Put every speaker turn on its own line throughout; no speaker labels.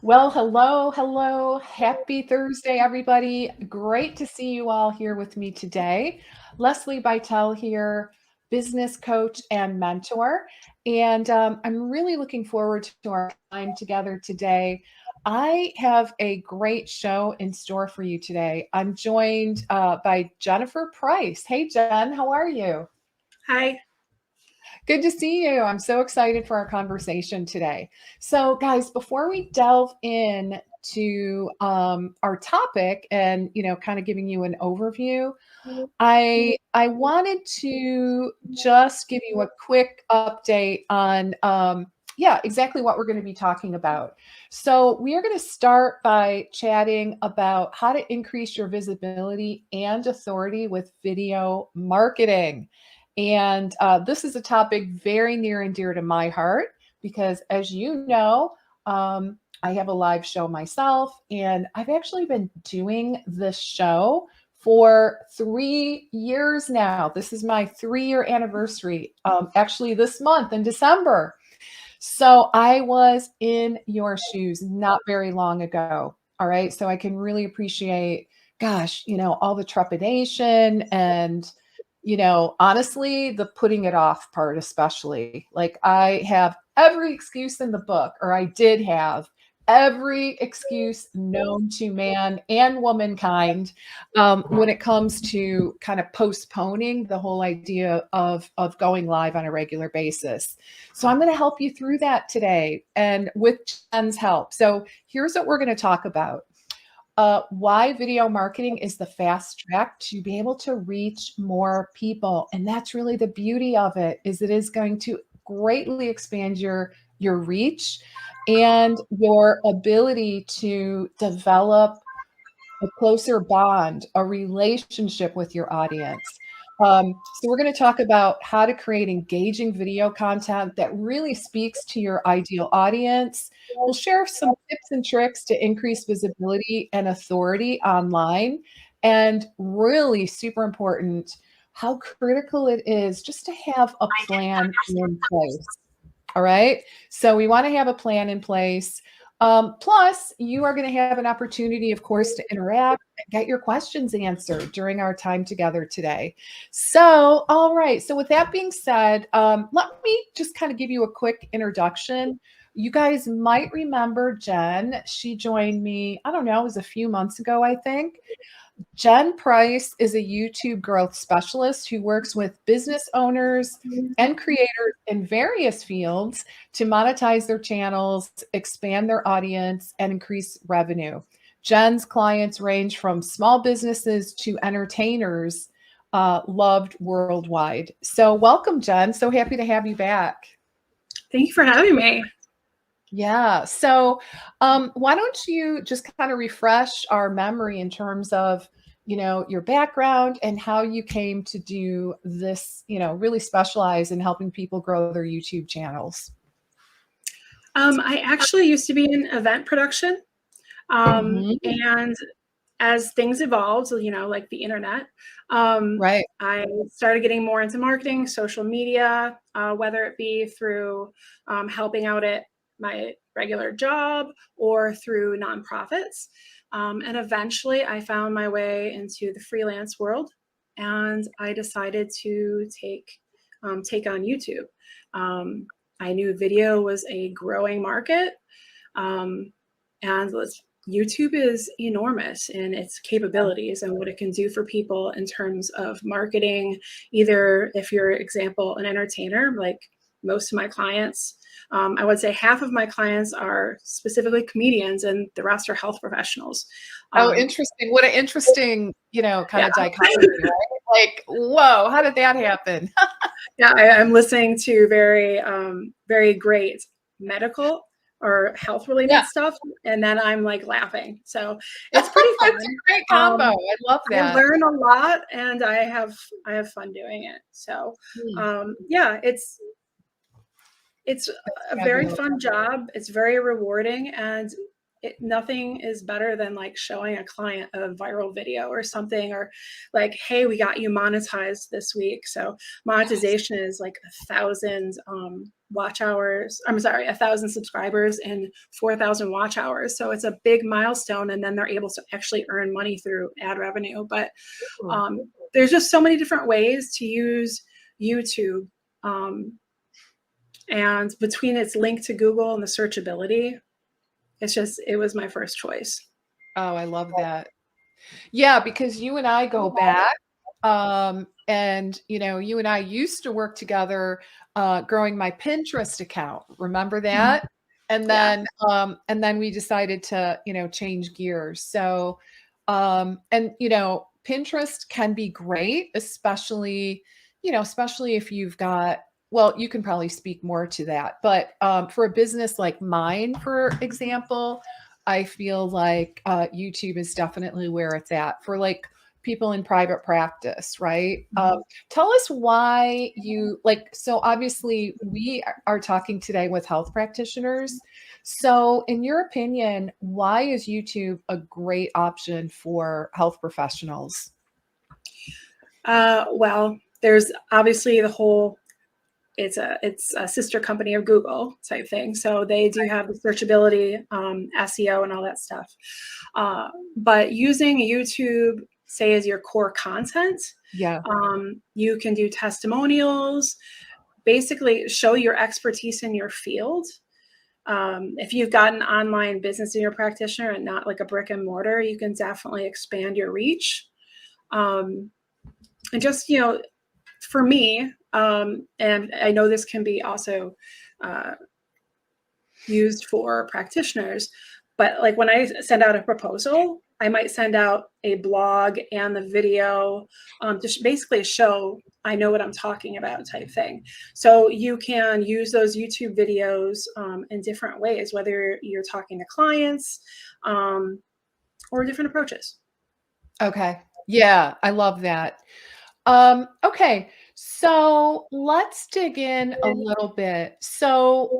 Well, hello, hello. Happy Thursday, everybody. Great to see you all here with me today. Leslie Bytel here, business coach and mentor. And I'm really looking forward to our time together today. I have a great show in store for you today. I'm joined by Jennifer Price. Hey, Jen, how are you?
Hi.
Good to see you. I'm so excited for our conversation today. So, guys, before we delve in to our topic and kind of giving you an overview, I wanted to just give you a quick update on exactly what we're going to be talking about. So we are going to start by chatting about how to increase your visibility and authority with video marketing. And this is a topic very near and dear to my heart because, as you know, I have a live show myself, and I've actually been doing this show for 3 years now. This is my 3-year anniversary, actually, this month in December. So I was in your shoes not very long ago. All right. So I can really appreciate, gosh, all the trepidation and, honestly, the putting it off part, especially. Like I have every excuse in the book, or I did have every excuse known to man and womankind when it comes to kind of postponing the whole idea of going live on a regular basis. So I'm going to help you through that today and with Jen's help. So here's what we're going to talk about. Why video marketing is the fast track to be able to reach more people. And that's really the beauty of it, is it is going to greatly expand your reach and your ability to develop a closer bond, a relationship with your audience. So we're going to talk about how to create engaging video content that really speaks to your ideal audience. We'll share some tips and tricks to increase visibility and authority online. And really super important, how critical it is just to have a plan in place. All right. So we want to have a plan in place. Plus, you are going to have an opportunity, of course, to interact and get your questions answered during our time together today. So, all right. So, with that being said, let me just kind of give you a quick introduction. You guys might remember Jen. She joined me, I don't know, it was a few months ago, I think. Jen Price is a YouTube growth specialist who works with business owners and creators in various fields to monetize their channels, expand their audience, and increase revenue. Jen's clients range from small businesses to entertainers, loved worldwide. So, welcome, Jen. So happy to have you back.
Thank you for having me.
Yeah. So, why don't you just kind of refresh our memory in terms of, your background and how you came to do this, really specialize in helping people grow their YouTube channels.
I actually used to be in event production.
Mhm.
And as things evolved, like the internet,
Right.
I started getting more into marketing, social media, whether it be through helping out at my regular job or through nonprofits. And eventually I found my way into the freelance world, and I decided to take on YouTube. I knew video was a growing market, and YouTube is enormous in its capabilities and what it can do for people in terms of marketing. Either if you're, example, an entertainer, like most of my clients, I would say half of my clients are specifically comedians and the rest are health professionals.
Oh, interesting. What an interesting, kind
Yeah,
of dichotomy, right? Like, whoa, how did that happen?
yeah, I'm listening to very great medical or health related
Yeah.
stuff, and then I'm like laughing. So it's pretty fun.
It's a great combo. I love
I
that.
learn a lot, and I have fun doing it. So
Hmm,
yeah, it's
that's
a very
fabulous.
fun job. It's very rewarding, and nothing is better than like showing a client a viral video or something, or like, hey, we got you monetized this week. So monetization is like 1,000 watch hours. I'm sorry, 1,000 subscribers and 4,000 watch hours. So it's a big milestone, and then they're able to actually earn money through ad revenue. But there's just so many different ways to use YouTube. And between its link to Google and the searchability, it was my first choice.
Oh, I love that. Yeah, because you and I go back. And you and I used to work together growing my Pinterest account. Remember that? And
Yeah.
then we decided to, change gears. So and Pinterest can be great, especially if you've got, well, you can probably speak more to that. But for a business like mine, for example, I feel like YouTube is definitely where it's at for like people in private practice, right? Tell us why you like, so obviously we are talking today with health practitioners. So in your opinion, why is YouTube a great option for health professionals?
Well, there's obviously the whole, it's a sister company of Google type thing. So they do have the searchability, SEO and all that stuff. But using YouTube, say, as your core content,
Yeah.
you can do testimonials, basically show your expertise in your field. If you've got an online business in your practitioner and not like a brick and mortar, you can definitely expand your reach. And just, for me, and I know this can be also used for practitioners, but like when I send out a proposal, I might send out a blog and the video to basically show I know what I'm talking about type thing. So you can use those YouTube videos in different ways, whether you're talking to clients or different approaches.
Okay. Yeah, I love that. Okay. So let's dig in a little bit. So,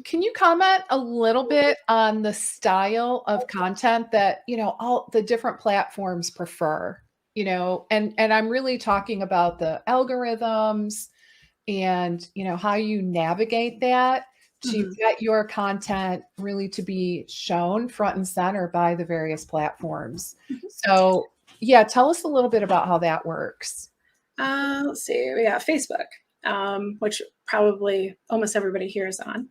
can you comment a little bit on the style of content that, all the different platforms prefer, and I'm really talking about the algorithms and, how you navigate that to get your content really to be shown front and center by the various platforms. So, yeah, tell us a little bit about how that works.
Let's see, we got Facebook, which probably almost everybody here is on.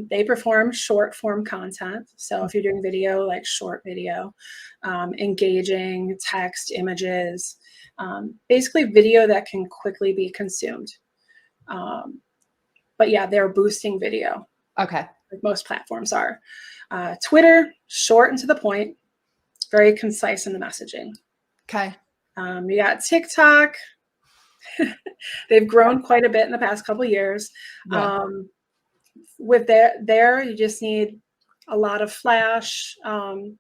They perform short form content. So if you're doing video, like short video, engaging text, images, basically video that can quickly be consumed. But yeah, they're boosting video.
Okay.
Like most platforms are. Twitter, short and to the point, very concise in the messaging.
Okay.
You got TikTok. They've grown quite a bit in the past couple of years.
Yeah.
With there, you just need a lot of flash to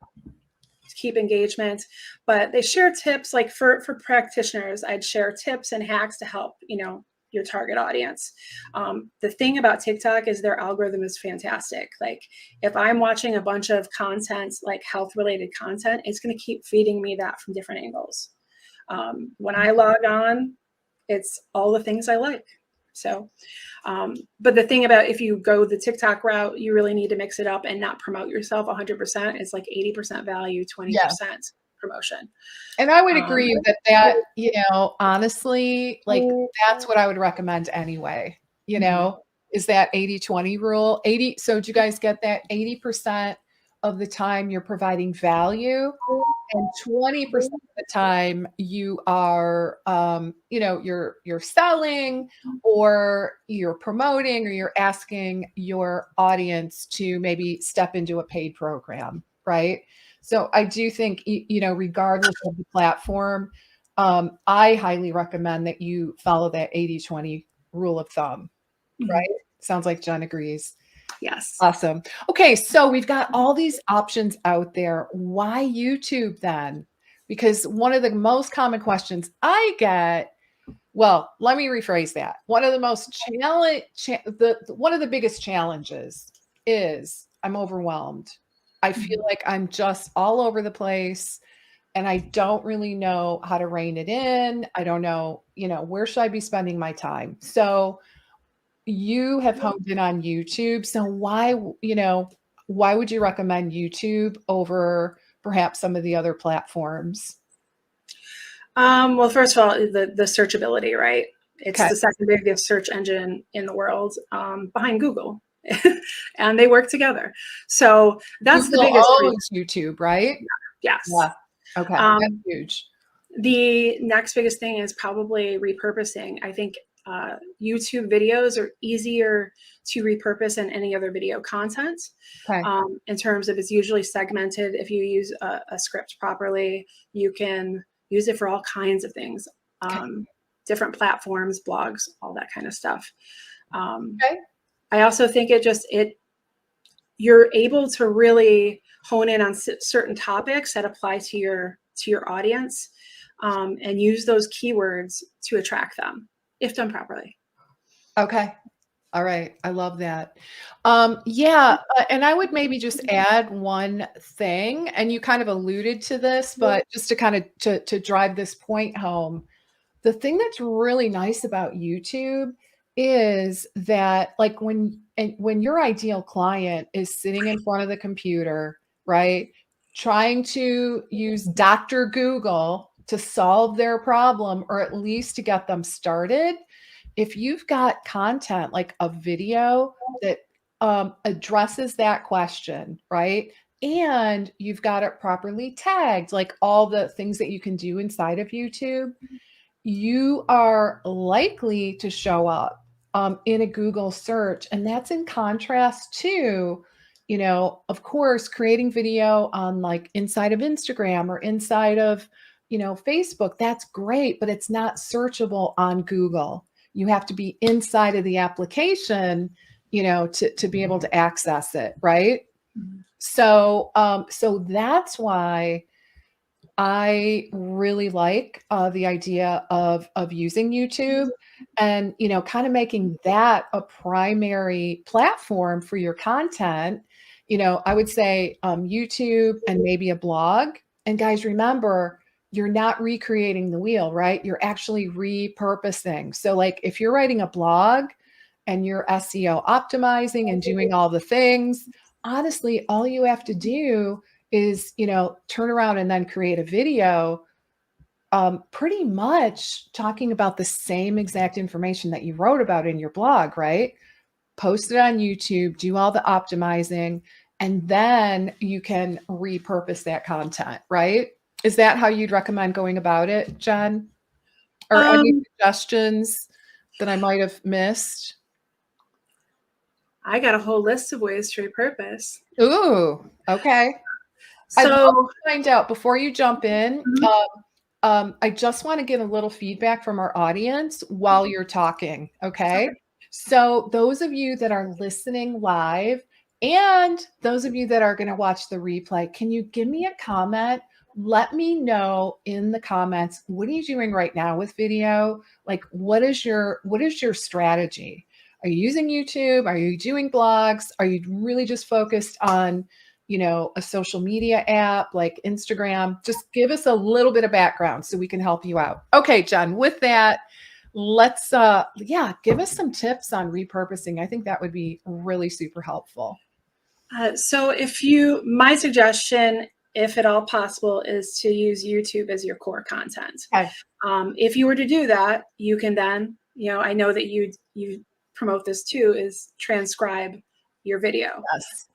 keep engagement. But they share tips, like for practitioners, I'd share tips and hacks to help, your target audience. The thing about TikTok is their algorithm is fantastic. Like if I'm watching a bunch of content, like health related content, it's going to keep feeding me that from different angles. When I log on, it's all the things I like. So, but the thing about if you go the TikTok route, you really need to mix it up and not promote yourself 100%. It's like 80% value, 20% promotion.
And I would agree that, honestly, like that's what I would recommend anyway, is that 80-20 rule. 80. So do you guys get that? 80% of the time you're providing value and 20% of the time you are, you're selling or you're promoting or you're asking your audience to maybe step into a paid program, right? So I do think, regardless of the platform, I highly recommend that you follow that 80-20 rule of thumb, right? Sounds like Jen agrees.
Yes.
Awesome. Okay, so we've got all these options out there. Why YouTube then? Because one of the most common questions I get, well, let me rephrase that. One of the one of the biggest challenges is I'm overwhelmed. I feel like I'm just all over the place and I don't really know how to rein it in. I don't know, where should I be spending my time? So you have honed in on YouTube. So why would you recommend YouTube over perhaps some of the other platforms?
Well, first of all, the searchability, right? It's
Okay.
the second biggest search engine in the world, behind Google, and they work together. So that's the
Google
biggest reason.
owns YouTube, right?
Yes.
Yeah. Okay. That's
Um,
huge.
the next biggest thing is probably repurposing. I think YouTube videos are easier to repurpose than any other video content,
Okay.
in terms of it's usually segmented. If you use a script properly, you can use it for all kinds of things,
Okay.
different platforms, blogs, all that kind of stuff. Um,
Okay.
I also think you're able to really hone in on certain topics that apply to your audience, and use those keywords to attract them if done properly.
Okay. All right. I love that. And I would maybe just add one thing, and you kind of alluded to this, but just to kind of to drive this point home, the thing that's really nice about YouTube is that like when your ideal client is sitting in front of the computer, right? Trying to use Dr. Google to solve their problem or at least to get them started, if you've got content like a video that addresses that question, right? And you've got it properly tagged, like all the things that you can do inside of YouTube, you are likely to show up in a Google search. And that's in contrast to, of course, creating video on like inside of Instagram or inside of, Facebook. That's great, but it's not searchable on Google. You have to be inside of the application, to be able to access it, right?
Mhm.
So that's why I really like the idea of using YouTube and kind of making that a primary platform for your content. I would say YouTube and maybe a blog. And guys, remember, you're not recreating the wheel, right? You're actually repurposing. So, like, if you're writing a blog and you're SEO optimizing and doing all the things, honestly, all you have to do is, turn around and then create a video, pretty much talking about the same exact information that you wrote about in your blog, right? Post it on YouTube, do all the optimizing, and then you can repurpose that content, right? Is that how you'd recommend going about it, Jen? Or any
Um,
suggestions that I might have missed?
I got a whole list of ways to repurpose.
Ooh, okay. I'd love
So,
to find out before you jump in.
mhm,
I just want to get a little feedback from our audience while you're talking. Okay.
okay.
So, those of you that are listening live and those of you that are going to watch the replay, can you give me a comment? Let me know in the comments, what are you doing right now with video? Like, what is your strategy? Are you using YouTube? Are you doing blogs? Are you really just focused on a social media app like Instagram? Just give us a little bit of background so we can help you out. Okay, Jen, with that, let's give us some tips on repurposing. I think that would be really super helpful.
So my suggestion, if at all possible, is to use YouTube as your core content.
Okay.
If you were to do that, you can then, I know that you promote this too, is transcribe your video.
Yes.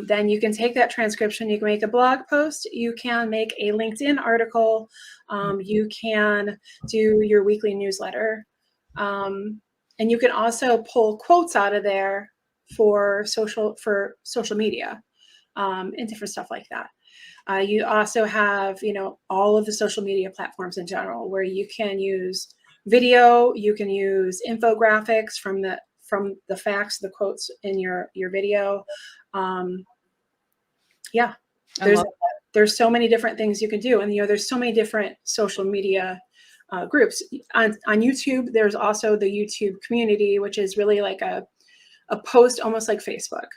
Then you can take that transcription, you can make a blog post, you can make a LinkedIn article, you can do your weekly newsletter, and you can also pull quotes out of there for social media, and different stuff like that. You also have, all of the social media platforms in general where you can use video, you can use infographics from the facts, the quotes in your video. Yeah,
I
there's
love
there's so many different things you can do, and there's so many different social media groups on YouTube. There's also the YouTube community, which is really like a post almost like Facebook.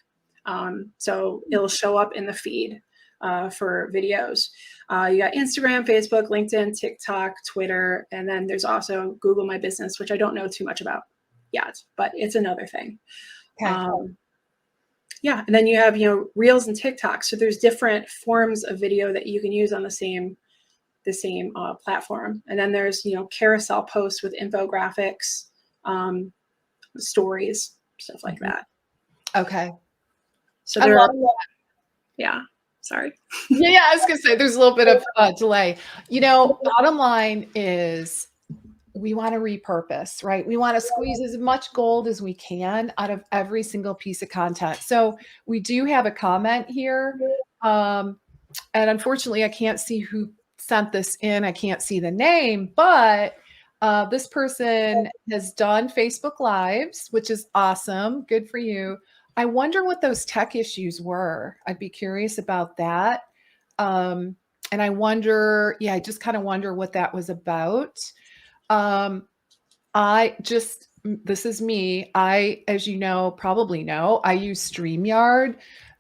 So it'll show up in the feed for videos. You got Instagram, Facebook, LinkedIn, TikTok, Twitter, and then there's also Google My Business, which I don't know too much about yet, but it's another thing.
Okay.
Yeah, and then you have, Reels and TikTok. So there's different forms of video that you can use on the same platform. And then there's, carousel posts with infographics, stories, stuff like that.
Okay.
So there are, yeah, sorry.
Yeah, I was going to say there's a little bit of delay. Bottom line is we want to repurpose, right? We want to squeeze as much gold as we can out of every single piece of content. So we do have a comment here. And unfortunately, I can't see who sent this in. I can't see the name, but this person has done Facebook Lives, which is awesome. Good for you. I wonder what those tech issues were. I'd be curious about that. And I wonder, I just kind of wonder what that was about. This is me. As you probably know, I use StreamYard.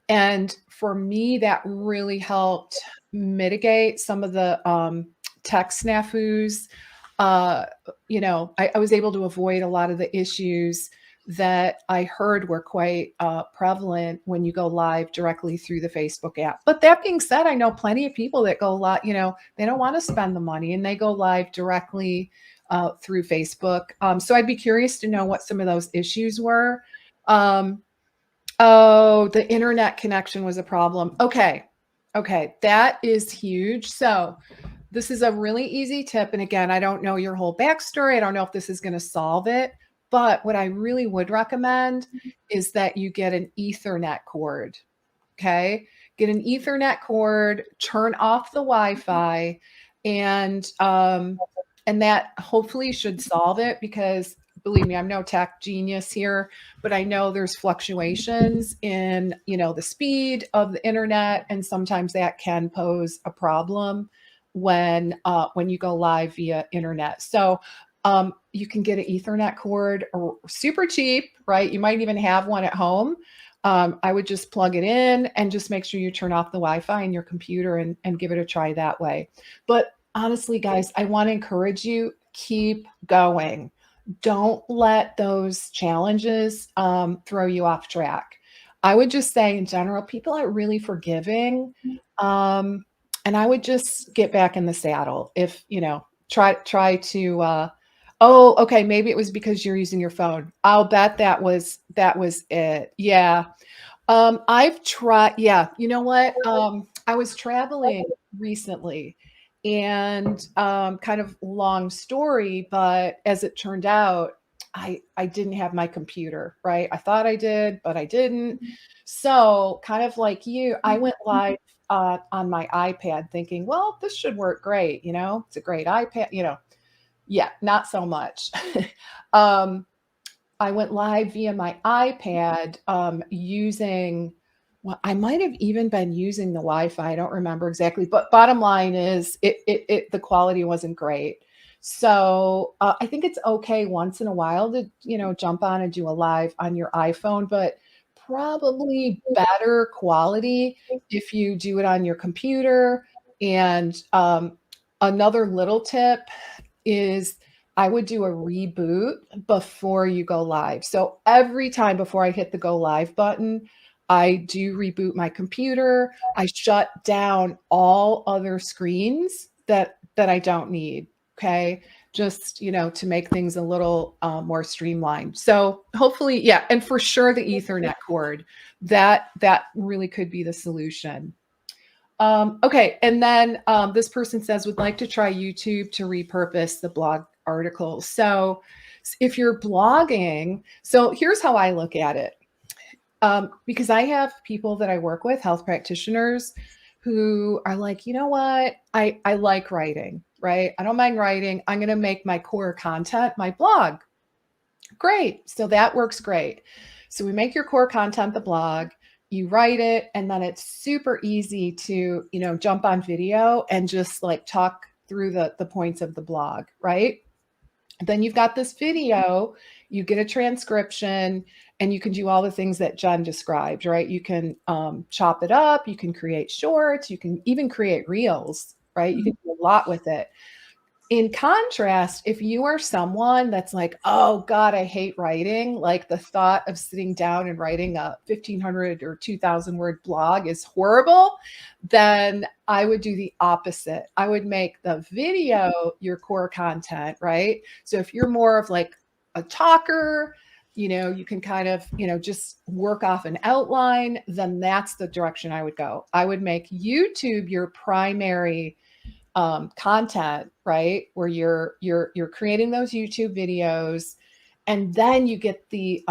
And for me, that really helped mitigate some of the tech snafus. I was able to avoid a lot of the issues that I heard were quite prevalent when you go live directly through the Facebook app. But that being said, I know plenty of people that go live, they don't want to spend the money and they go live directly through Facebook. So I'd be curious to know what some of those issues were. Oh, the internet connection was a problem. Okay. That is huge. So this is a really easy tip. And again, I don't know your whole backstory. I don't know if this is going to solve it. But what I really would recommend is that you get an Ethernet cord. Okay. Get an Ethernet cord, turn off the Wi-Fi, and that hopefully should solve it, because believe me, I'm no tech genius here, but I know there's fluctuations in, the speed of the internet. And sometimes that can pose a problem when you go live via internet. So you can get an Ethernet cord, or super cheap, right? You might even have one at home. I would just plug it in and just make sure you turn off the Wi-Fi in your computer and give it a try that way. But honestly, guys, I want to encourage you, keep going. Don't let those challenges throw you off track. I would just say in general, people are really forgiving. And I would just get back in the saddle. If, try to, oh, okay, maybe it was because you're using your phone. I'll bet that was it. Yeah. I've tried, you know what? I was traveling recently, and kind of long story, but as it turned out, I didn't have my computer, right? I thought I did, but I didn't. So kind of like you, I went live on my iPad thinking, well, this should work great. It's a great iPad, yeah, not so much. I went live via my iPad using, well, I might have even been using the Wi-Fi. I don't remember exactly, but bottom line is the quality wasn't great. So I think it's okay once in a while to, jump on and do a live on your iPhone, but probably better quality if you do it on your computer. And another little tip is I would do a reboot before you go live. So every time before I hit the go live button, I do reboot my computer. I shut down all other screens that I don't need. Okay. Just, to make things a little more streamlined. So hopefully, yeah. And for sure, the Ethernet cord, that really could be the solution. Okay. And then this person says, would like to try YouTube to repurpose the blog articles. So if you're blogging, so here's how I look at it. Because I have people that I work with, health practitioners, who are like, you know what? I like writing, right? I don't mind writing. I'm going to make my core content my blog. Great. So that works great. So we make your core content the blog, you write it, and then it's super easy to, jump on video and just like talk through the points of the blog, right? Then you've got this video, you get a transcription, and you can do all the things that Jen described, right? You can chop it up, you can create shorts, you can even create reels, right? You can do a lot with it. In contrast, if you are someone that's like, oh God, I hate writing, like the thought of sitting down and writing a 1,500 or 2,000 word blog is horrible, then I would do the opposite. I would make the video your core content, right? So if you're more of like a talker, you can kind of, just work off an outline, then that's the direction I would go. I would make YouTube your primary content, right? Where you're creating those YouTube videos, and then you get the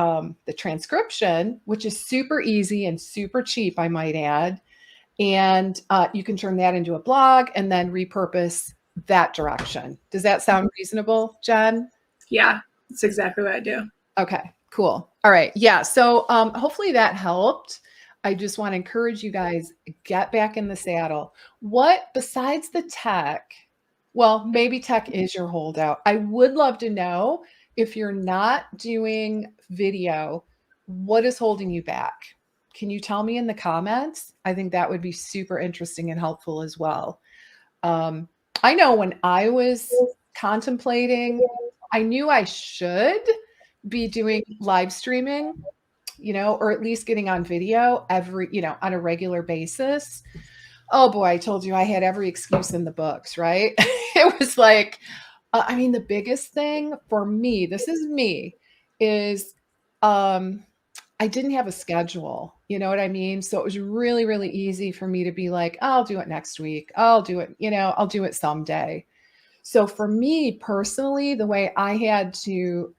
transcription, which is super easy and super cheap, I might add. And you can turn that into a blog and then repurpose that direction. Does that sound reasonable, Jen?
Yeah, that's exactly what I do.
Okay, cool. All right. Yeah. So hopefully that helped. I just want to encourage you guys, get back in the saddle. What, besides the tech, well, maybe tech is your holdout. I would love to know, if you're not doing video, what is holding you back? Can you tell me in the comments? I think that would be super interesting and helpful as well. I know when I was contemplating, I knew I should be doing live streaming, or at least getting on video on a regular basis. Oh boy, I told you I had every excuse in the books, right? It was like, the biggest thing for me, this is me, is I didn't have a schedule. You know what I mean? So it was really, really easy for me to be like, I'll do it next week. I'll do it, I'll do it someday. So for me personally, the way I had to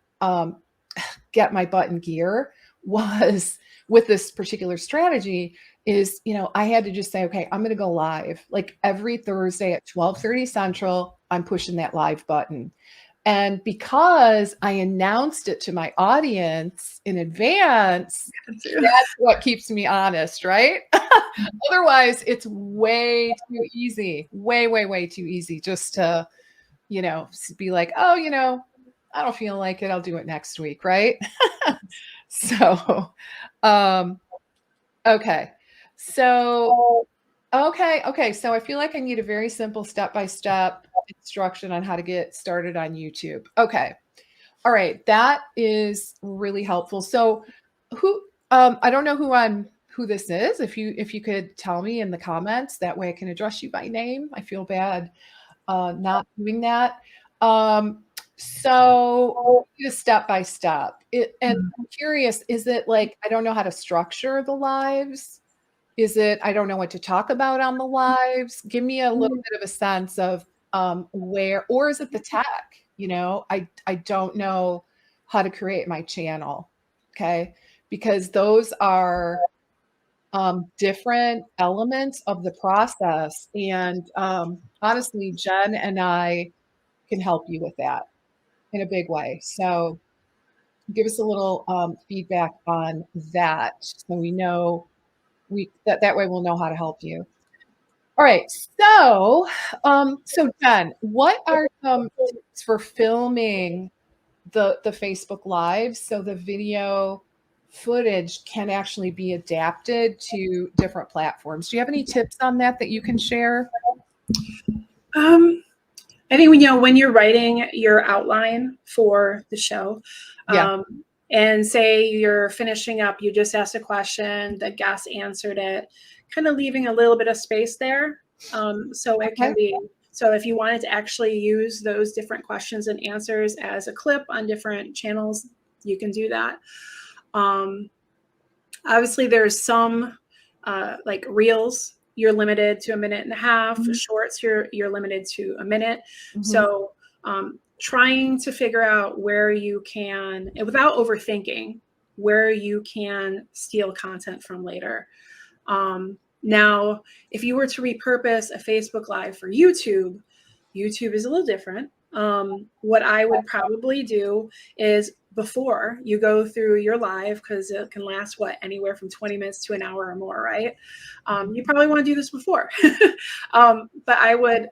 get my butt in gear was with this particular strategy is, I had to just say, okay, I'm going to go live like every Thursday at 12:30 Central. I'm pushing that live button. And because I announced it to my audience in advance, that's what keeps me honest, right? Otherwise, it's way too easy, way, way, way too easy just to, be like, oh, I don't feel like it. I'll do it next week, right? So, okay. So, okay. So I feel like I need a very simple step-by-step instruction on how to get started on YouTube. Okay. All right. That is really helpful. So I don't know who this is. If you could tell me in the comments, that way I can address you by name. I feel bad not doing that. So just step by step. And I'm curious, is it like, I don't know how to structure the lives? Is it, I don't know what to talk about on the lives? Give me a little bit of a sense of where, or is it the tech? I don't know how to create my channel. Okay. Because those are different elements of the process. And honestly, Jen and I can help you with that in a big way. So give us a little feedback on that, so we know that way we'll know how to help you. All right. So Jen, what are some tips for filming the Facebook Live so the video footage can actually be adapted to different platforms? Do you have any tips on that you can share?
I think when you're writing your outline for the show, and say you're finishing up, you just asked a question, the guest answered it, kind of leaving a little bit of space there. So it can be, so if you wanted to actually use those different questions and answers as a clip on different channels, you can do that. Obviously there's some like reels, you're limited to 1.5 minutes. Shorts, you're limited to 1 minute. So trying to figure out where you can, without overthinking, where you can steal content from later. Now, if you were to repurpose a Facebook Live for YouTube, YouTube is a little different. What I would probably do is, before you go through your live, because it can last anywhere from 20 minutes to an hour or more, right? You probably want to do this before. But I would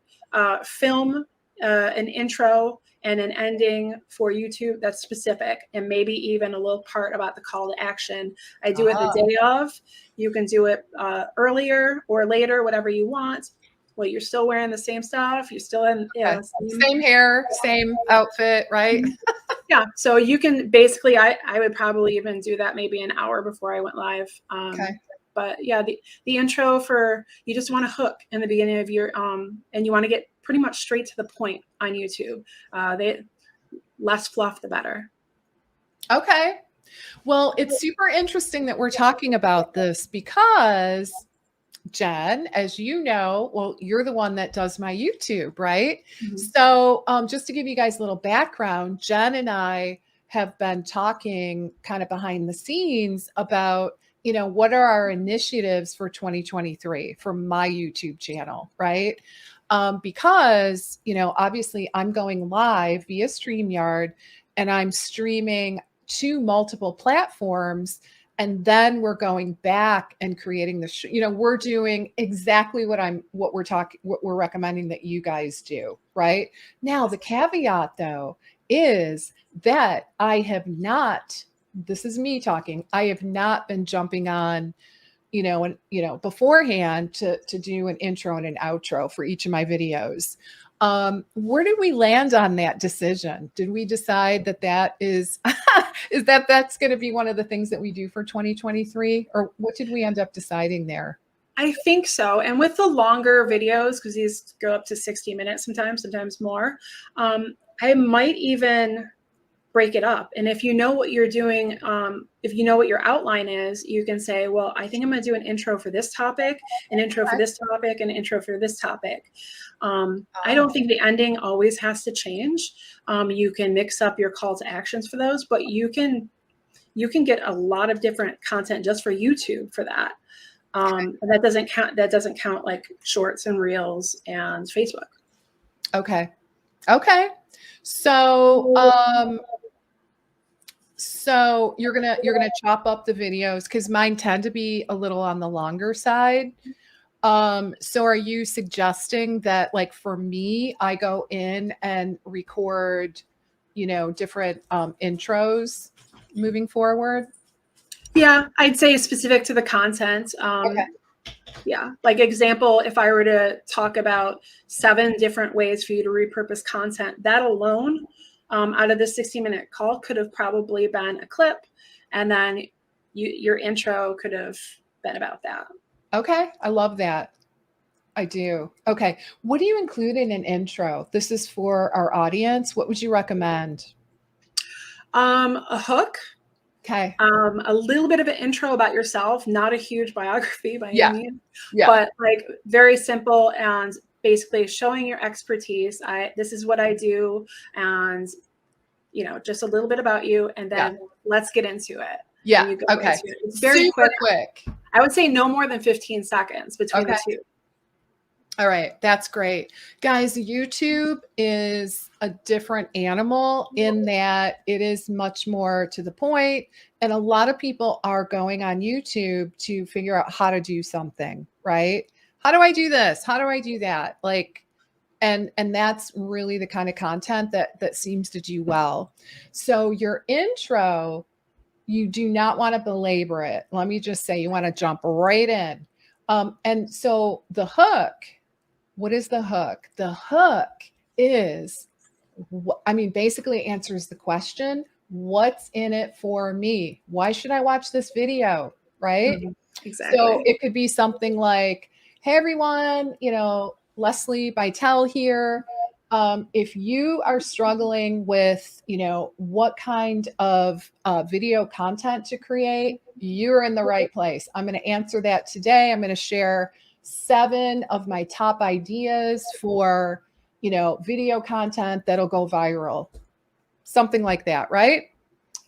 film an intro and an ending for YouTube that's specific, and maybe even a little part about the call to action. I do it the day of. You can do it earlier or later, whatever you want. Well, you're still wearing the same stuff. You're still in,
same hair, same outfit, right?
Yeah. So you can basically, I would probably even do that maybe an hour before I went live.
Okay.
But yeah, the intro for, you just want to hook in the beginning of your, and you want to get pretty much straight to the point on YouTube. Less fluff, the better.
Okay. Well, it's super interesting that we're talking about this because Jen, as you know, well, you're the one that does my YouTube, right?
Mm-hmm.
So just to give you guys a little background, Jen and I have been talking kind of behind the scenes about, what are our initiatives for 2023 for my YouTube channel, right? Because, obviously I'm going live via StreamYard and I'm streaming to multiple platforms. And then we're going back and creating the we're doing exactly what we're recommending that you guys do, right? Now, the caveat though is that I have not, this is me talking, I have not been jumping on, beforehand to do an intro and an outro for each of my videos. Where did we land on that decision? Did we decide that is that's going to be one of the things that we do for 2023, or what did we end up deciding there?
I think so. And with the longer videos, because these go up to 60 minutes sometimes more, I might even break it up. And if you know what you're doing, if you know what your outline is, you can say, well, I think I'm going to do an intro for this topic, an intro for this topic, and an intro for this topic. I don't think the ending always has to change. You can mix up your call to actions for those, but you can get a lot of different content just for YouTube for that. And that doesn't count like shorts and reels and Facebook.
Okay. So you're gonna chop up the videos because mine tend to be a little on the longer side. So are you suggesting that, like, for me, I go in and record, different intros moving forward?
Yeah, I'd say specific to the content.
Okay.
Yeah, like example, if I were to talk about 7 different ways for you to repurpose content, that alone, out of the 60-minute call could have probably been a clip, and then your intro could have been about that.
Okay, I love that. I do. Okay, what do you include in an intro? This is for our audience. What would you recommend?
A hook.
Okay.
A little bit of an intro about yourself, not a huge biography by any means,
yeah,
but like very simple and basically showing your expertise. This is what I do, and just a little bit about you, and then let's get into it.
Yeah. Okay.
It's very
super quick.
I would say no more than 15 seconds between the two.
All right. That's great. Guys, YouTube is a different animal in that it is much more to the point. And a lot of people are going on YouTube to figure out how to do something, right? How do I do this? How do I do that? Like, and that's really the kind of content that seems to do well. So your intro, you do not want to belabor it. Let me just say, you want to jump right in. And so the hook, what is the hook? The hook is, basically answers the question, what's in it for me? Why should I watch this video? Right?
Mm-hmm. Exactly.
So it could be something like, hey, everyone, Leslie Bytel here. If you are struggling with, what kind of video content to create, you're in the right place. I'm going to answer that today. I'm going to share 7 of my top ideas for, video content that'll go viral. Something like that, right?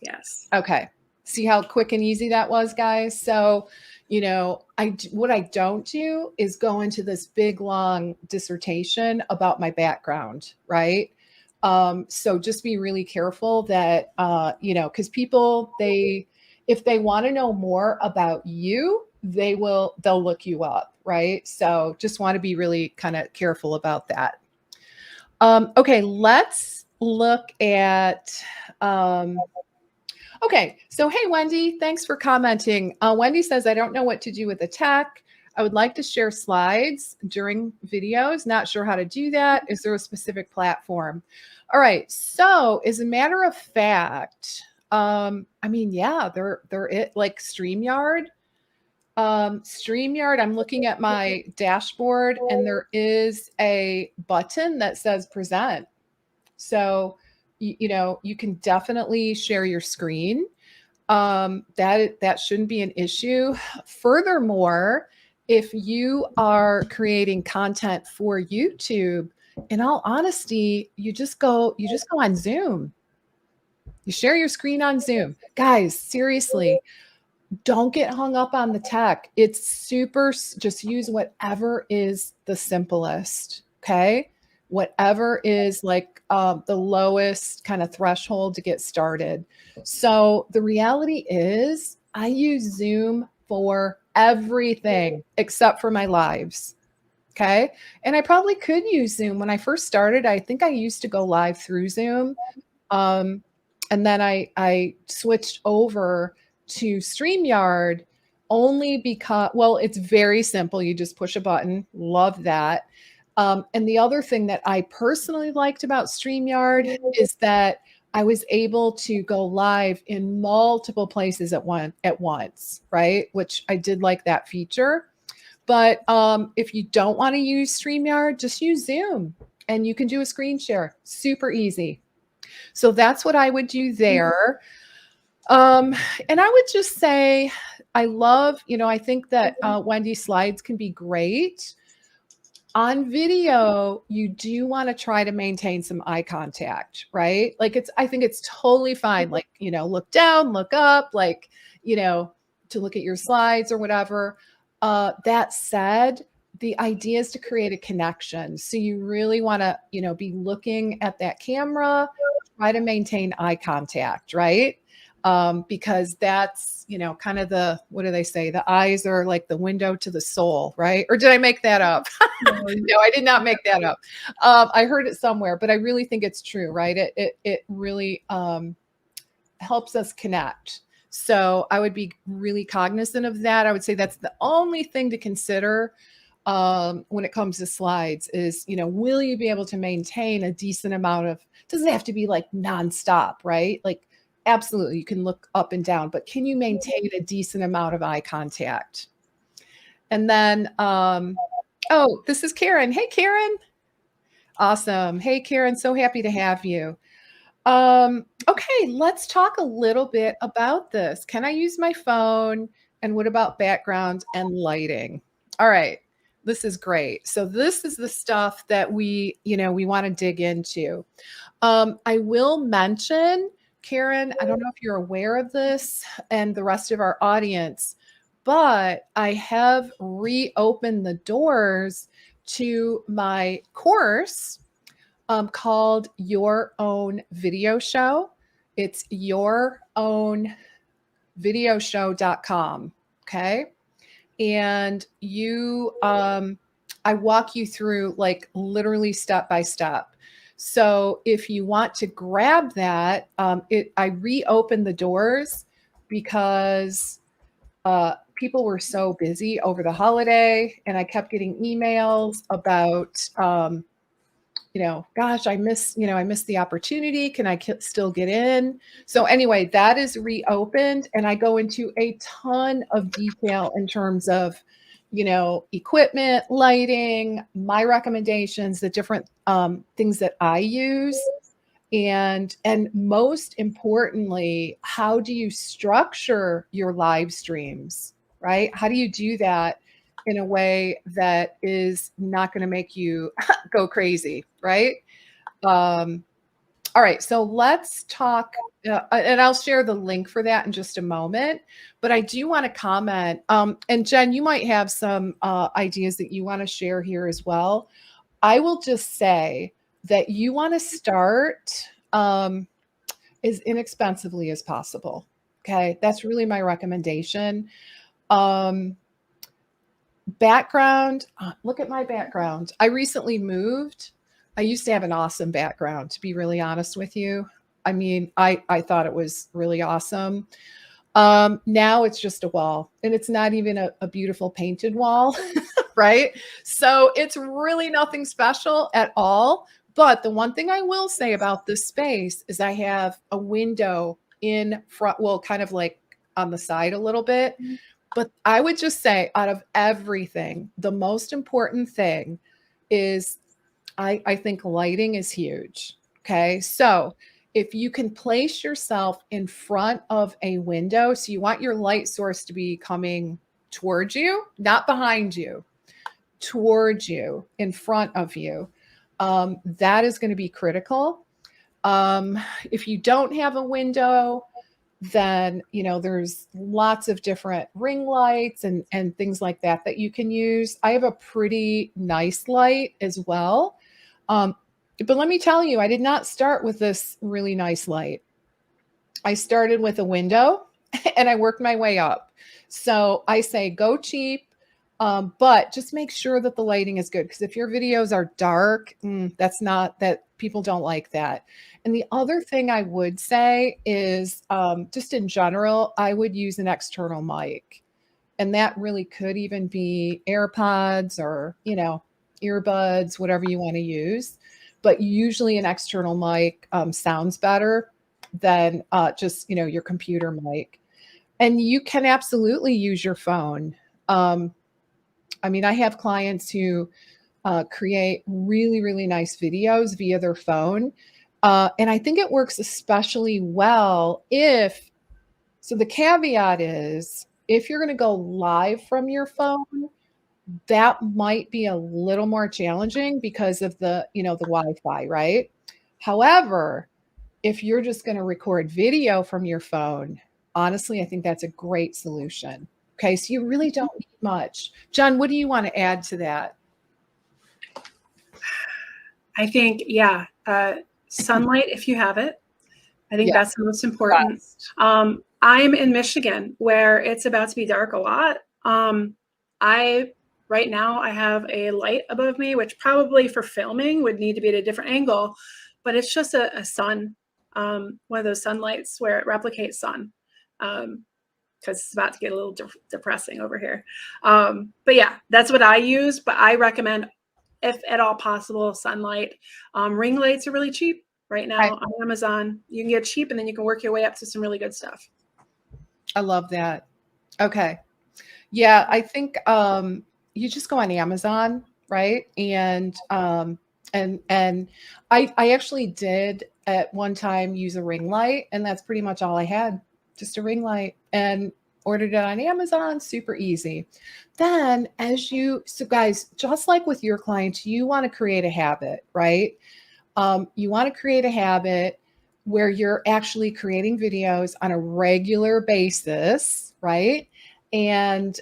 Yes.
Okay. See how quick and easy that was, guys? So, what I don't do is go into this big, long dissertation about my background, right? So just be really careful that, because people, if they want to know more about you, they'll look you up, right? So just want to be really kind of careful about that. Okay, let's look at, okay. So, hey, Wendy, thanks for commenting. Wendy says, I don't know what to do with the tech. I would like to share slides during videos. Not sure how to do that. Is there a specific platform? All right. So, as a matter of fact, I mean, yeah, they're it like StreamYard. StreamYard, I'm looking at my dashboard and there is a button that says present. So, you can definitely share your screen. That shouldn't be an issue. Furthermore, if you are creating content for YouTube, in all honesty, you just go on Zoom. You share your screen on Zoom. Guys, seriously, don't get hung up on the tech. It's super, just use whatever is the simplest. Okay. Whatever is like the lowest kind of threshold to get started. So the reality is, I use Zoom for everything except for my lives. Okay. And I probably could use Zoom. When I first started, I think I used to go live through Zoom. Um, and then I switched over to StreamYard only because, well, it's very simple. You just push a button. Love that. And the other thing that I personally liked about StreamYard is that I was able to go live in multiple places at once, right? Which I did like that feature. But if you don't want to use StreamYard, just use Zoom and you can do a screen share. Super easy. So that's what I would do there. And I would just say, I love, I think that Wendy's slides can be great. On video, you do want to try to maintain some eye contact, right? Like I think it's totally fine. Like, look down, look up, like, to look at your slides or whatever. That said, the idea is to create a connection. So you really want to, be looking at that camera, try to maintain eye contact, right? Because that's, kind of what do they say? The eyes are like the window to the soul, right? Or did I make that up? No, I did not make that up. I heard it somewhere, but I really think it's true, right? It really helps us connect. So I would be really cognizant of that. I would say that's the only thing to consider when it comes to slides is, will you be able to maintain a decent amount of, doesn't have to be like nonstop, right? Like absolutely, you can look up and down, but can you maintain a decent amount of eye contact? And then, oh, this is Karen. Hey, Karen. Awesome. Hey, Karen, so happy to have you. Okay, let's talk a little bit about this. Can I use my phone? And what about background and lighting? All right, this is great. So this is the stuff that we want to dig into. I will mention, Karen, I don't know if you're aware of this and the rest of our audience, but I have reopened the doors to my course called Your Own Video Show. It's yourownvideoshow.com. Okay. And I walk you through like literally step by step. So if you want to grab that, I reopened the doors because people were so busy over the holiday and I kept getting emails about, gosh, I missed the opportunity. Can I still get in? So anyway, that is reopened and I go into a ton of detail in terms of, equipment, lighting, my recommendations, the different things that I use. And most importantly, how do you structure your live streams, right? How do you do that in a way that is not going to make you go crazy, right? All right, so let's talk, and I'll share the link for that in just a moment. But I do want to comment, and Jen, you might have some ideas that you want to share here as well. I will just say that you want to start as inexpensively as possible. Okay, that's really my recommendation. Background, look at my background. I recently moved. I used to have an awesome background, to be really honest with you. I mean, I thought it was really awesome. Now it's just a wall, and it's not even a beautiful painted wall, right? So it's really nothing special at all. But the one thing I will say about this space is I have a window in front, well, kind of like on the side a little bit. But I would just say, out of everything, the most important thing is I think lighting is huge. Okay. So if you can place yourself in front of a window, so you want your light source to be coming towards you, not behind you, towards you, in front of you, that is going to be critical. If you don't have a window, then there's lots of different ring lights and things like that you can use. I have a pretty nice light as well. But let me tell you, I did not start with this really nice light. I started with a window and I worked my way up. So I say go cheap, but just make sure that the lighting is good. Because if your videos are dark, that's not, that people don't like that. And the other thing I would say is just in general, I would use an external mic. And that really could even be AirPods or, earbuds, whatever you want to use. But usually an external mic sounds better than just, your computer mic. And you can absolutely use your phone. I mean, I have clients who create really, really nice videos via their phone. And I think it works especially well so the caveat is, if you're going to go live from your phone, that might be a little more challenging because of the Wi-Fi, right? However, if you're just going to record video from your phone, honestly, I think that's a great solution. Okay, so you really don't need much. John, what do you want to add to that?
I think, sunlight, if you have it. I think
Yeah.
that's the most important. I'm in Michigan, where it's about to be dark a lot. Right now I have a light above me, which probably for filming would need to be at a different angle, but it's just a sun, one of those sunlights where it replicates sun, because it's about to get a little depressing over here. But yeah, that's what I use. But I recommend, if at all possible, sunlight. Ring lights are really cheap right now on Amazon. You can get cheap, and then you can work your way up to some really good stuff.
I love that. Okay. Yeah, I think you just go on Amazon, right? And I actually did at one time use a ring light, and that's pretty much all I had, just a ring light, and ordered it on Amazon, super easy. Then so guys, just like with your clients, you want to create a habit, right? You want to create a habit where you're actually creating videos on a regular basis, right? And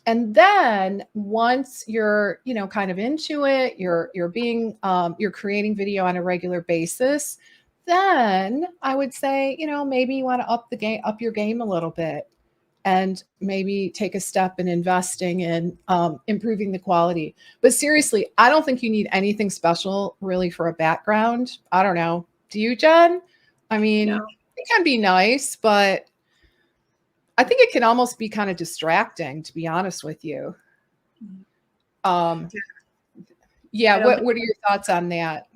then once you're, kind of into it, you're creating video on a regular basis, then I would say, maybe you want to up your game a little bit, and maybe take a step in investing in improving the quality. But seriously, I don't think you need anything special really for a background. I don't know. Do you, Jen? I mean,
No.
it can be nice, but I think it can almost be kind of distracting, to be honest with you. What are your thoughts on that?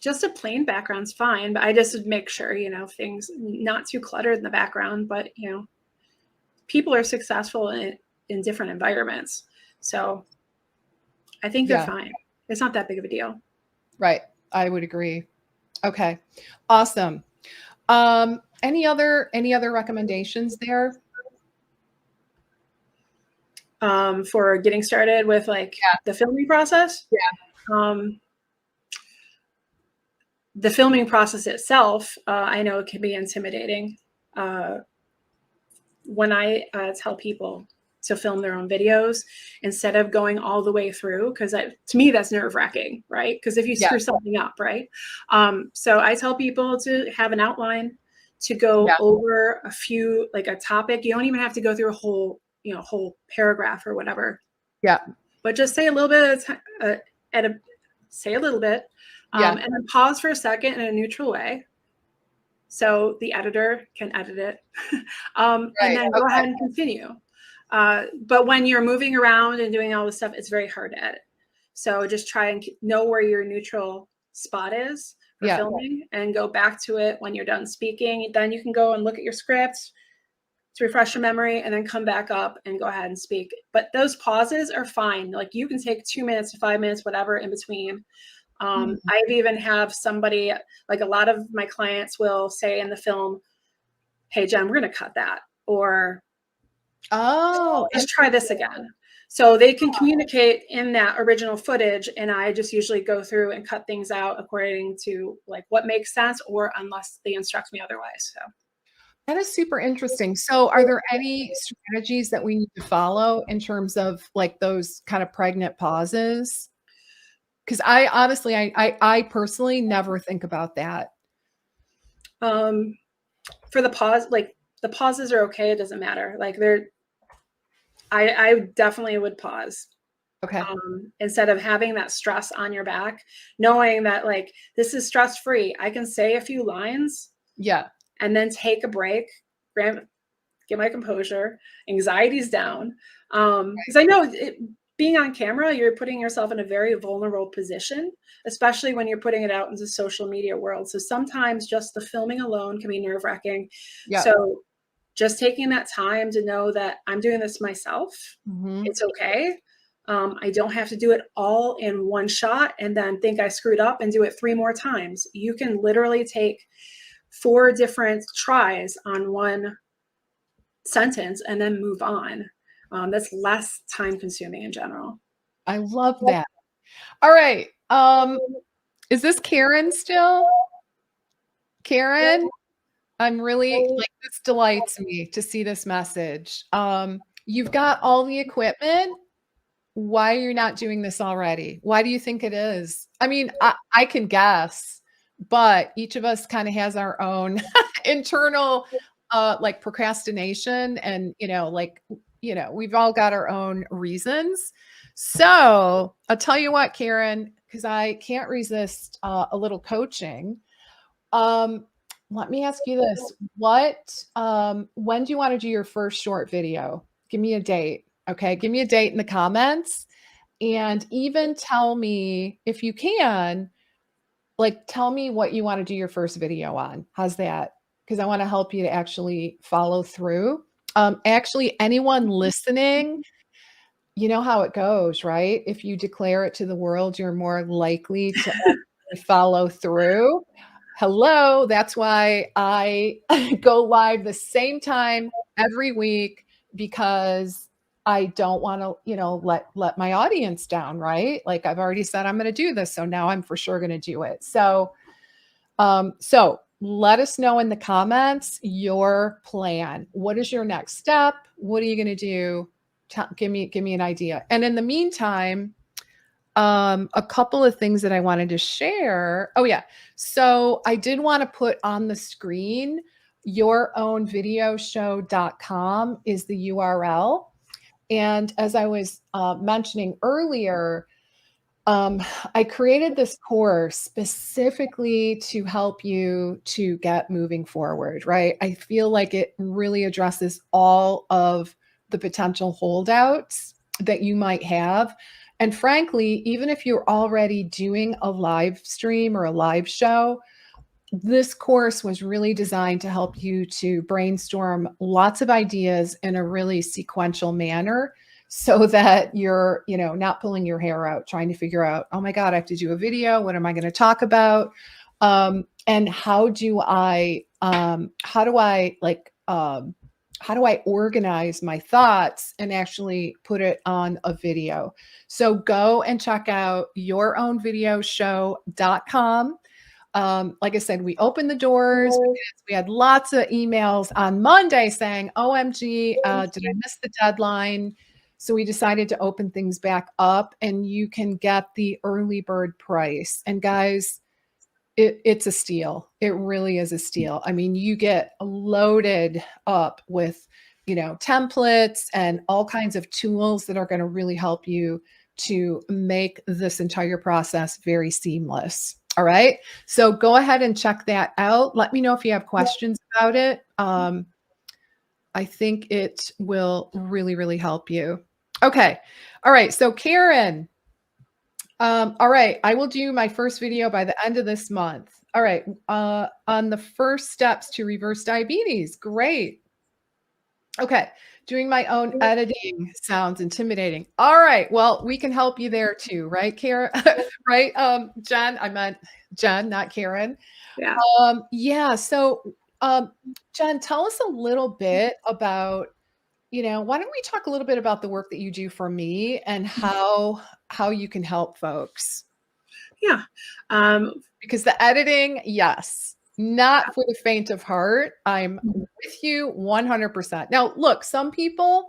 Just a plain background's fine, but I just would make sure, things not too cluttered in the background, but people are successful in different environments. So I think they're fine. It's not that big of a deal.
Right. I would agree. Okay. Awesome. Any other recommendations there?
For getting started with the filming process?
Yeah.
The filming process itself, I know it can be intimidating. When I tell people to film their own videos instead of going all the way through, because to me that's nerve-wracking, right? Because if you screw something up, right? So I tell people to have an outline, to go over a few, like a topic. You don't even have to go through a whole paragraph or whatever.
Yeah.
But just say a little bit say a little bit,
Yeah.
and then pause for a second in a neutral way, so the editor can edit it, and
Right.
then go
Okay.
ahead and continue. But when you're moving around and doing all this stuff, it's very hard to edit. So just try and know where your neutral spot is for
Yeah.
filming and go back to it when you're done speaking. Then you can go and look at your script to refresh your memory and then come back up and go ahead and speak. But those pauses are fine. Like you can take 2 minutes to 5 minutes, whatever in between. I've even have somebody, like a lot of my clients will say in the film, hey, Jen, we're going to cut that. Or
Oh,
just try this again. So they can communicate in that original footage. And I just usually go through and cut things out according to like what makes sense, or unless they instruct me otherwise. So
that is super interesting. So are there any strategies that we need to follow in terms of like those kind of pregnant pauses? Because I honestly, I personally never think about that.
for the pause, like the pauses are okay. It doesn't matter. Like I definitely would pause.
Okay.
Instead of having that stress on your back, knowing that like this is stress free. I can say a few lines
Yeah.
and then take a break, get my composure, anxiety's down. Because I know being on camera, you're putting yourself in a very vulnerable position, especially when you're putting it out into social media world. So sometimes just the filming alone can be nerve wracking.
Yeah.
So just taking that time to know that I'm doing this myself, it's okay. I don't have to do it all in one shot and then think I screwed up and do it 3 more times. You can literally take 4 different tries on one sentence and then move on. That's less time consuming in general.
I love that. All right. Is this Karen still? Karen, I'm really like this delights me to see this message. You've got all the equipment. Why are you not doing this already? Why do you think it is? I mean, I can guess, but each of us kind of has our own internal like procrastination and we've all got our own reasons. So I'll tell you what, Karen, because I can't resist a little coaching. Um, Let me ask you this. When do you want to do your first short video? Give me a date. Okay. Give me a date in the comments and even tell me if you can, like, tell me what you want to do your first video on. How's that? Because I want to help you to actually follow through. Actually, anyone listening, you know how it goes, right? If you declare it to the world, you're more likely to actually follow through. Hello, that's why I go live the same time every week because I don't want to, let my audience down, right? Like I've already said I'm going to do this, so now I'm for sure going to do it. So let us know in the comments your plan. What is your next step? What are you going to do? Give me an idea. And in the meantime, a couple of things that I wanted to share. Oh yeah. So I did want to put on the screen yourownvideoshow.com is the URL. And as I was mentioning earlier, I created this course specifically to help you to get moving forward, right? I feel like it really addresses all of the potential holdouts that you might have. And frankly, even if you're already doing a live stream or a live show, this course was really designed to help you to brainstorm lots of ideas in a really sequential manner so that you're, not pulling your hair out, trying to figure out, oh my God, I have to do a video. What am I going to talk about? And how do I organize my thoughts and actually put it on a video? So go and check out yourownvideoshow.com. Like I said, we opened the doors. We had lots of emails on Monday saying, OMG, did I miss the deadline? So we decided to open things back up and you can get the early bird price. And guys, it's a steal. It really is a steal. I mean, you get loaded up with, templates and all kinds of tools that are going to really help you to make this entire process very seamless. All right. So go ahead and check that out. Let me know if you have questions about it. I think it will really, really help you. Okay. All right. So Karen, all right. I will do my first video by the end of this month. All right. On the first steps to reverse diabetes. Great. Okay. Doing my own editing sounds intimidating. All right. Well, we can help you there too, right, Karen? Right? Jen, I meant Jen, not Karen.
Yeah.
Yeah. So, Jen, tell us a little bit about, why don't we talk a little bit about the work that you do for me and how you can help folks?
Yeah.
Because the editing, yes, not for the faint of heart. I'm with you 100%. Now, look, some people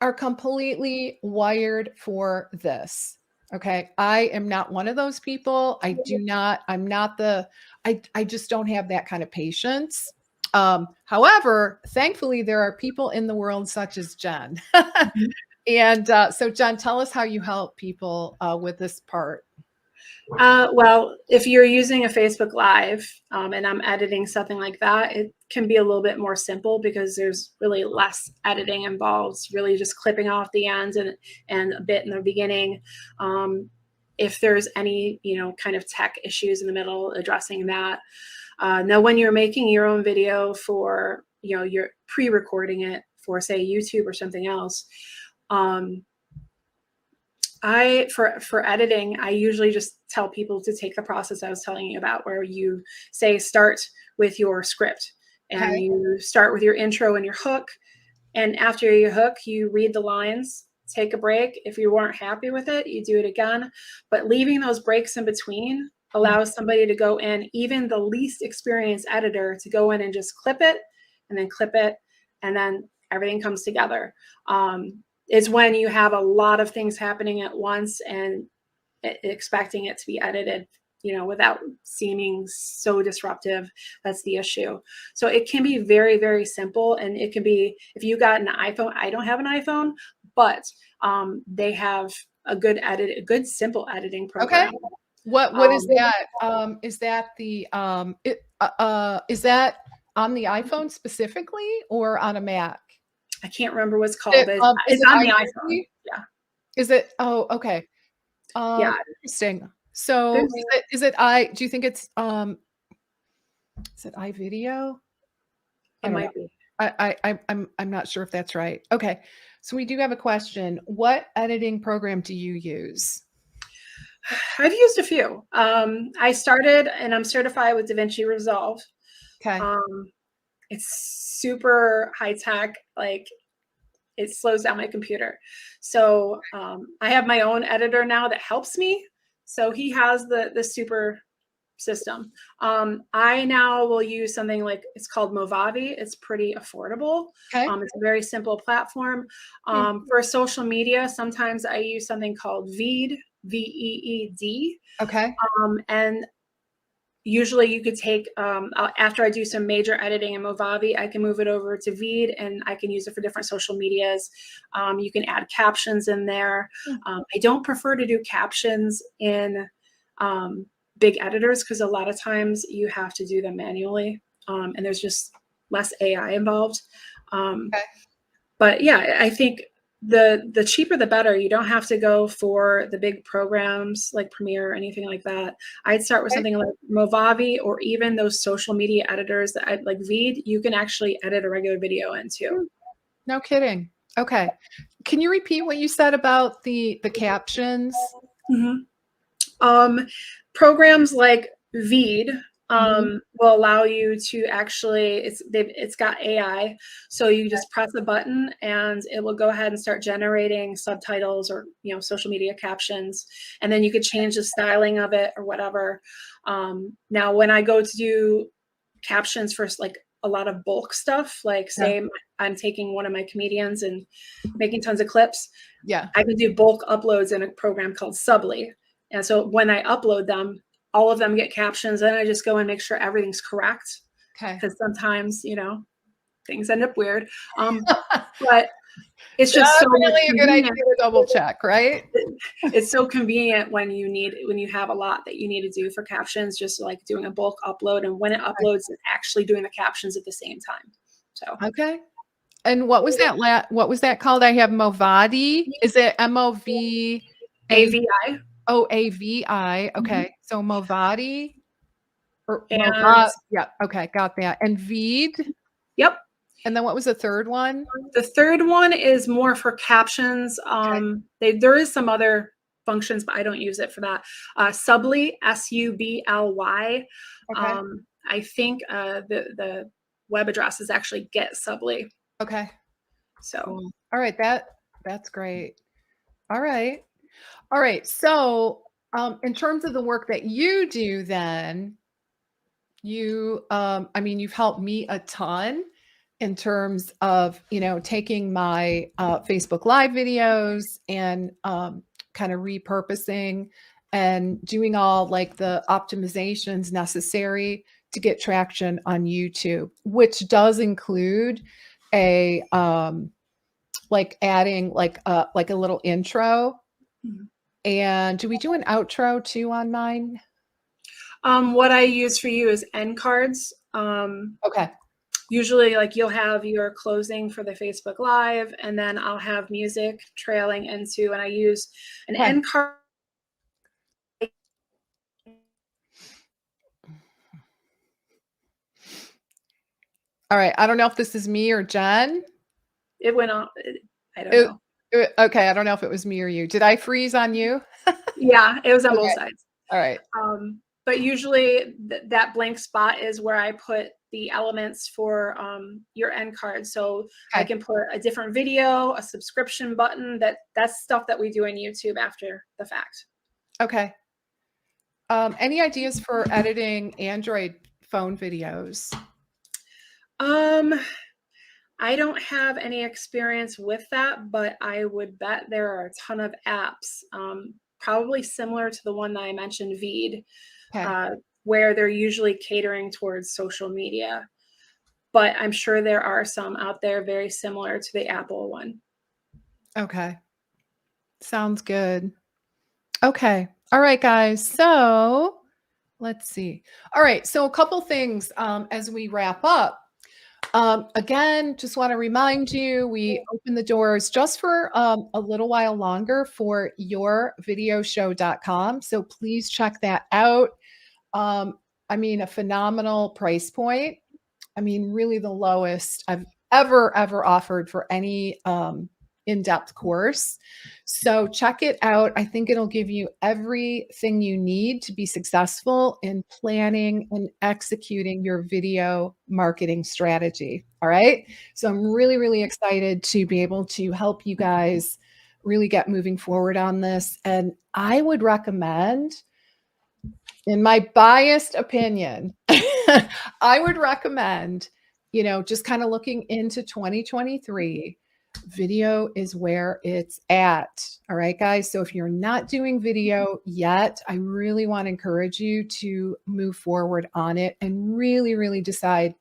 are completely wired for this. Okay. I am not one of those people. I just don't have that kind of patience. However, thankfully, there are people in the world such as Jen. And so, Jen, tell us how you help people with this part.
Well, if you're using a Facebook Live and I'm editing something like that, it can be a little bit more simple because there's really less editing involved, really just clipping off the ends and a bit in the beginning. If there's any, kind of tech issues in the middle, addressing that. Now, when you're making your own video for, you're pre-recording it for, say, YouTube or something else, for editing, I usually just tell people to take the process I was telling you about, where you say start with your script and you start with your intro and your hook. And after your hook, you read the lines, take a break. If you weren't happy with it, you do it again. But leaving those breaks in between allows somebody to go in, even the least experienced editor, to go in and just clip it and then clip it, and then everything comes together. It's when you have a lot of things happening at once and expecting it to be edited, without seeming so disruptive. That's the issue. So it can be very, very simple. And it can be, if you got an iPhone, I don't have an iPhone, but they have a good simple editing program.
Okay. What is that? Is that is that on the iPhone specifically or on a Mac?
I can't remember what's called, but it's on the iPhone. Yeah.
Is it? Oh, okay.
Yeah.
Interesting. So do you think it's is it iVideo?
It might be.
I'm not sure if that's right. Okay. So we do have a question. What editing program do you use?
I've used a few. I started and I'm certified with DaVinci Resolve.
Okay.
It's super high tech. Like, it slows down my computer. So I have my own editor now that helps me. So he has the super system. I now will use something like, it's called Movavi. It's pretty affordable.
Okay.
It's a very simple platform. For social media, sometimes I use something called Veed, Veed.
Okay.
And usually you could take, after I do some major editing in Movavi, I can move it over to Veed and I can use it for different social medias. You can add captions in there. I don't prefer to do captions in big editors because a lot of times you have to do them manually and there's just less AI involved. But yeah, I think the cheaper the better. You don't have to go for the big programs like Premiere or anything like that. I'd start with something like Movavi, or even those social media editors that I like Veed. You can actually edit a regular video into.
No kidding. Okay. Can you repeat what you said about the captions?
Programs like Veed will allow you to actually, it's got AI, so you just press a button and it will go ahead and start generating subtitles or social media captions, and then you could change the styling of it or whatever. Now when I go to do captions for like a lot of bulk stuff, like say I'm taking one of my comedians and making tons of clips, I can do bulk uploads in a program called Subly. And so when I upload them, all of them get captions, and I just go and make sure everything's correct. Okay. Because sometimes, things end up weird. But it's just so much
Definitely a good idea
convenient.
to double check, right?
It's so convenient when you have a lot that you need to do for captions, just like doing a bulk upload, and when it uploads, it's actually doing the captions at the same time. So
Okay. And what was that called? I have Movadi. Is it MOV
AVI.
Oh, AVI.
Mhm.
Okay. So Movadi or
And
yeah. Okay. Got that. And Veed.
yep.
And then what was the third one?
The third one is more for captions.
Okay.
There is some other functions, but I don't use it for that. Subly, SUBLY.
Okay.
I think the web address is actually Get Subly.
Okay.
So
Cool. All right. That's great. All right. All right. So in terms of the work that you do, then I mean, you've helped me a ton in terms of, taking my Facebook Live videos and kind of repurposing and doing all like the optimizations necessary to get traction on YouTube, which does include a like adding like a little intro.
mhm.
And do we do an outro too on mine?
What I use for you is end cards.
Okay.
Usually, like, you'll have your closing for the Facebook Live, and then I'll have music trailing into, and I use an
Okay.
end card.
All right. I don't know if this is me or Jen.
It went on. I don't know.
Okay. I don't know if it was me or you. Did I freeze on you?
Yeah, it was on both
Okay.
sides.
All right.
But usually that blank spot is where I put the elements for your end card. So I
Okay.
can put a different video, a subscription button. That's stuff that we do on YouTube after the fact.
Okay. Any ideas for editing Android phone videos?
I don't have any experience with that, but I would bet there are a ton of apps, probably similar to the one that I mentioned, Veed,
Okay.
where they're usually catering towards social media. But I'm sure there are some out there very similar to the Apple one.
Okay. Sounds good. Okay. All right, guys. So let's see. All right. So a couple things as we wrap up. Again, just want to remind you, we open the doors just for a little while longer for yourvideoshow.com. So please check that out. I mean, a phenomenal price point. I mean, really the lowest I've ever offered for any in-depth course. So check it out. I think it'll give you everything you need to be successful in planning and executing your video marketing strategy. All right. So I'm really excited to be able to help you guys really get moving forward on this. And I would recommend, in my biased opinion, I would recommend, just kind of looking into 2023, video is where it's at. All right, guys. So if you're not doing video yet, I really want to encourage you to move forward on it and really decide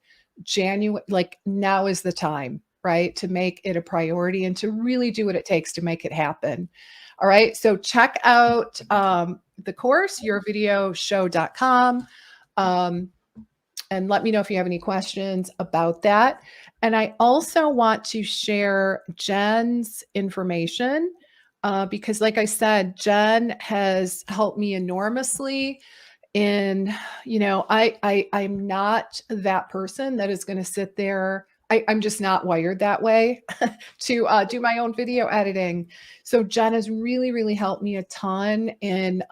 like now is the time, right? To make it a priority and to really do what it takes to make it happen. All right. So check out the course, yourvideoshow.com. And let me know if you have any questions about that. And I also want to share Jen's information because, like I said, Jen has helped me enormously in, I'm not that person that is going to sit there. I'm just not wired that way to do my own video editing. So Jen has really helped me a ton in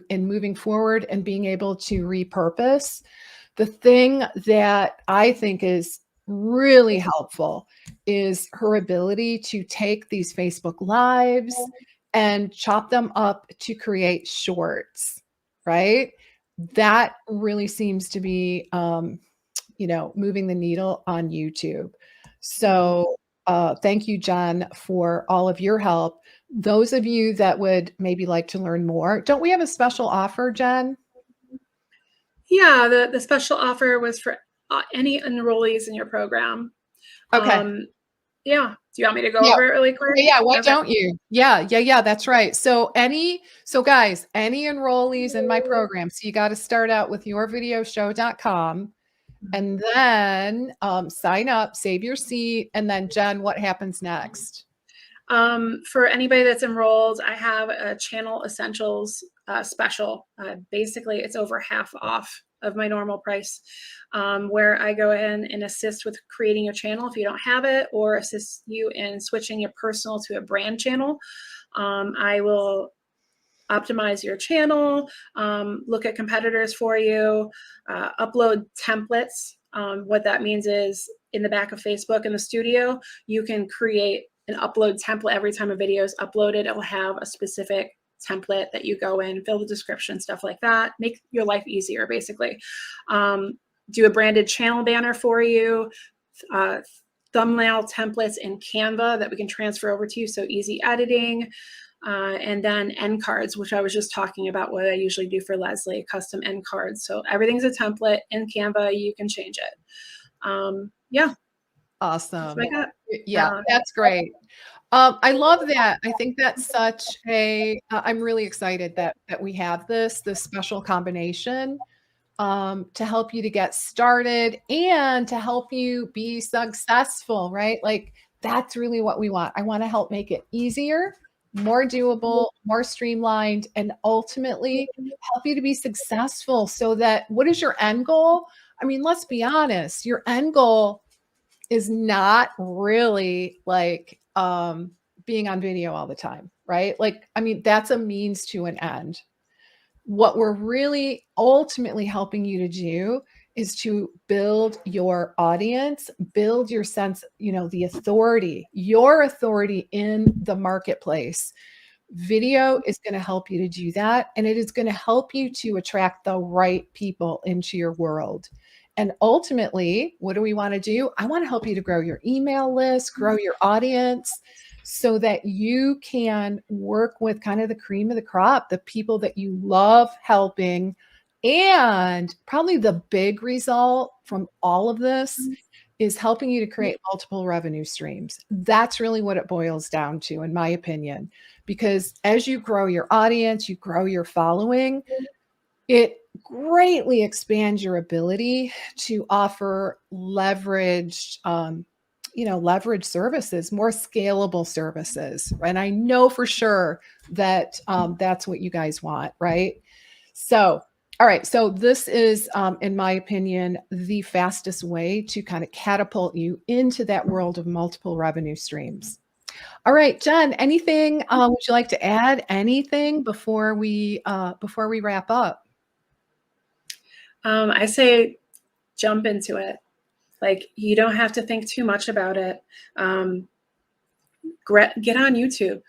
moving forward and being able to repurpose. The thing that I think is really helpful is her ability to take these Facebook Lives and chop them up to create shorts, right? That really seems to be, moving the needle on YouTube. So thank you, Jen, for all of your help. Those of you that would maybe like to learn more, don't we have a special offer, Jen?
Yeah, the special offer was for any enrollees in your program.
Okay.
Yeah. Do you want me to go
Yeah.
over it really quick?
Yeah, why
Okay.
don't you? Yeah, that's right. So guys, any enrollees in my program, so you got to start out with yourvideoshow.com and then sign up, save your seat, and then Jen, what happens next?
For anybody that's enrolled, I have a channel essentials special. Basically, it's over half off of my normal price, where I go in and assist with creating your channel if you don't have it, or assist you in switching your personal to a brand channel. I will optimize your channel, look at competitors for you, upload templates. What that means is in the back of Facebook in the studio, you can create an upload template every time a video is uploaded. It will have a specific template that you go in, fill the description, stuff like that. Make your life easier, basically. Do a branded channel banner for you, thumbnail templates in Canva that we can transfer over to you, so easy editing. And then end cards, which I was just talking about, what I usually do for Leslie, custom end cards. So everything's a template in Canva. You can change it. Yeah.
Awesome.
Yeah.
That's great. I love that. I think that's such a, I'm really excited that we have this special combination to help you to get started and to help you be successful, right? Like that's really what we want. I want to help make it easier, more doable, more streamlined, and ultimately help you to be successful so that what is your end goal? I mean, let's be honest, your end goal is not really like being on video all the time, right? Like, I mean, that's a means to an end. What we're really ultimately helping you to do is to build your audience, build your sense, the authority, your authority in the marketplace. Video is going to help you to do that. And it is going to help you to attract the right people into your world. And ultimately, what do we want to do? I want to help you to grow your email list, grow your audience so that you can work with kind of the cream of the crop, the people that you love helping. And probably the big result from all of this is helping you to create multiple revenue streams. That's really what it boils down to, in my opinion, because as you grow your audience, you grow your following, it greatly expands your ability to offer leveraged, leverage services, more scalable services. And I know for sure that that's what you guys want, right? So, all right. So this is, in my opinion, the fastest way to kind of catapult you into that world of multiple revenue streams. All right, Jen, anything, would you like to add anything before we wrap up?
I say jump into it. Like, you don't have to think too much about it. Get on YouTube.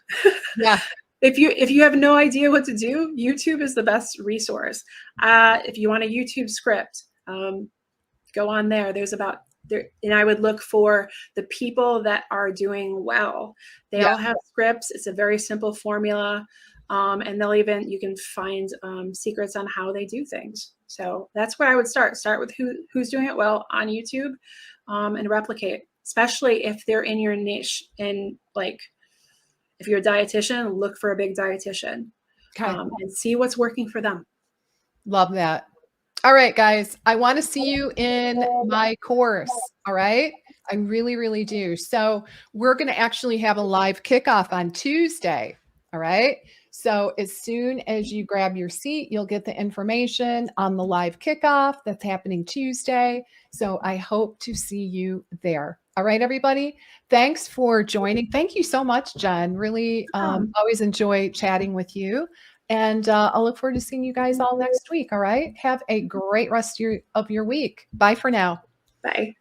Yeah.
If you have no idea what to do, YouTube is the best resource. If you want a YouTube script, go on there. And I would look for the people that are doing well. They all have scripts. It's a very simple formula. And you can find secrets on how they do things. So that's where I would start. Start with who's doing it well on YouTube, and replicate, especially if they're in your niche. And like, if you're a dietitian, look for a big dietitian, and see what's working for them.
Love that. All right, guys, I want to see you in my course. All right. I really, really do. So we're going to actually have a live kickoff on Tuesday. All right. So as soon as you grab your seat, you'll get the information on the live kickoff that's happening Tuesday. So I hope to see you there. All right, everybody. Thanks for joining. Thank you so much, Jen. Really always enjoy chatting with you. And I'll look forward to seeing you guys all next week. All right. Have a great rest of your week. Bye for now.
Bye.